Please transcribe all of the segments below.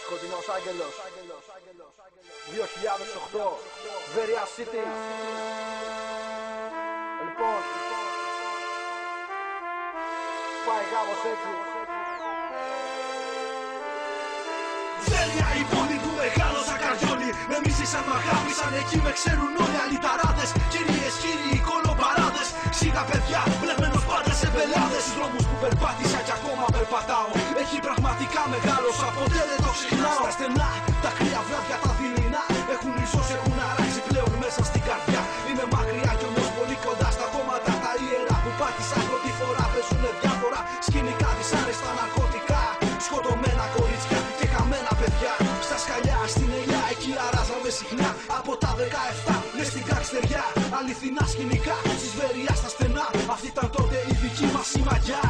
Σκοτεινός άγγελος 2008 Βέρεια City. Λοιπόν, πάει κάπως έτσι. Βέρεια η πόλη του μεγάλο Ζακαριόλη. Με μίσησαν, μ' αγάπησαν, εκεί με ξέρουν όλοι αλυταράδες. Κυρίες, κύριοι, κολομπαράδες. Ξύγα παιδιά, μπλεγμένος πάντα σε πελάδες. Στους δρόμους που περπάτησα κι ακόμα περπατάω. Έχει πραγματικά μεγάλωσα, ποτέ δεν το ξεχνάω. Στα στενά, τα κρύα βράδια τα δειλινά έχουν ριζώσει, έχουν αράξει πλέον μέσα στην καρδιά. Είμαι μακριά κι όμως πολύ κοντά στα κόμματα τα ιερά που πάτησα πρώτη φορά. Παίζουνε διάφορα σκηνικά, δυσάρεστα ναρκωτικά. Σκοτωμένα κορίτσια και χαμένα παιδιά. Στα σκαλιά, στην ελιά, εκεί αράζαμε συχνά. Από τα 17, λες στην καξτεριά. Αληθινά σκηνικά, στις Βέρεια στα στενά. Αυτή ήταν τότε η δική μας η μαγιά.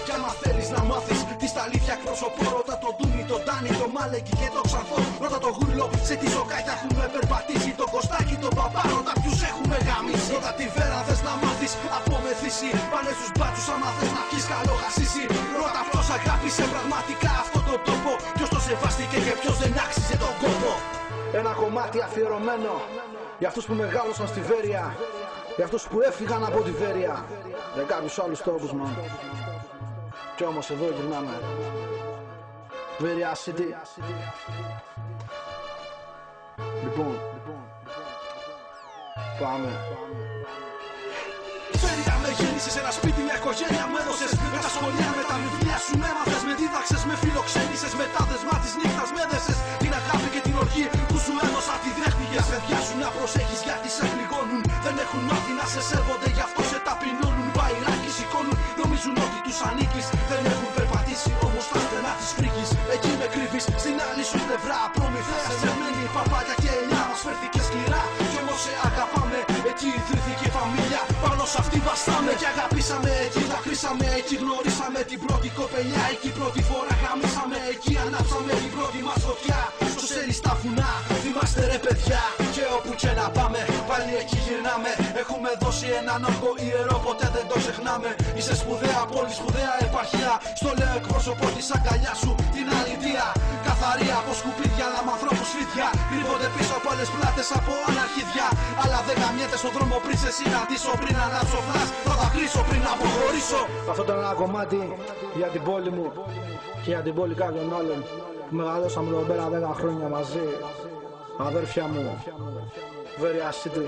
Κι άμα θέλεις να μάθεις τι στα αλήθεια εκπροσωπώ, ρώτα τον Ντούνι, τον Ντάνι, τον Μάλεκι και τον Ξανθό. Ρώτα τον Γουρλό, σε τι σοκάκια έχουμε περπατήσει. Τον Κωστάκη, τον Παπά, ρώτα ποιους έχουμε γαμίσει. Ρώτα τη Βέρα, θες να μάθεις από μεθύση. Πάνε στους μπάτσους άμα θες να πιεις καλό χασίσι. Ρώτα ποιος αγάπησε πραγματικά αυτόν τον τόπο. Ποιος το σεβάστηκε και ποιος δεν άξιζε τον κόπο. Ένα κομμάτι αφιερωμένο για αυτούς που μεγάλωσαν στη Βέρεια, για αυτούς που έφυγαν από τη Βέρεια, για κάποιους άλλους τόπους man. Κι όμως εδώ γυρνάμε. Βέρεια City. Λοιπόν, πάμε. Βέρεια με γέννησες, ένα σπίτι, μια οικογένεια μου έδωσες. Με τα σχολεία, με τα βιβλία σου με έμαθες. Με δίδαξες, με φιλοξένησες. Με τα δεσμά της νύχτας με έδεσες. Την αγάπη και την οργή που σου έδωσα τη δέχτηκες. Παιδιά σου να προσέχεις γιατί σε πληγώνουν. Δεν έχουν μάθει να σε σέβονται, γι' αυτό σε ταπεινώνουν. Μπαϊράκι σηκώνουν, νομίζουν ότι τους ανήκεις. Δεν έχουν περπατήσει όμως τα στενά της φρίκης. Εκεί με κρύβεις, στην άλλη σου πλευρά. Προμηθέας, σερμένη, παπάκια και ελιά μας φέρθηκε σκληρά. Κι όμως σε αγαπάμε, εκεί ιδρύθηκε η φαμίλια. Πάνω σ' αυτή βαστάμε και αγαπήσαμε. Εκεί δακρύσαμε, εκεί γνωρίσαμε την πρώτη κοπελιά. Εκεί πρώτη φορά γαμίσαμε, εκεί ανάψαμε την πρώτη μας φωτιά. Στο σέρι στα βουνά, θυμάστε ρε παιδιά. Και όπου και να πάμε, πάλι εκεί γυρνάμε. Έχουμε δώσει έναν όγκο ιερό, ποτέ δεν το ξεχνάμε. Είσαι σπουδαία πόλη, σπουδαία επαρχία. Στο λέω εκπρόσωπο της αγκαλιάς σου, την αλήθεια. Καθαρή από σκουπίδια, αλλά με ανθρώπους φίδια. Κρύβονται πίσω από άλλες πλάτες, από αναρχίδια. Αλλά δεν καμιέται στον δρόμο πριν σε συναντήσω. Πριν ανάψω φλάς, θα δακρύσω πριν αποχωρήσω. Αυτό ήταν ένα κομμάτι για την πόλη μου και για την πόλη κάποιων άλλων που μεγαλώσαμε εδώ πέρα 10 χρόνια μαζί. Αδέρφια μου, Βέρεια City.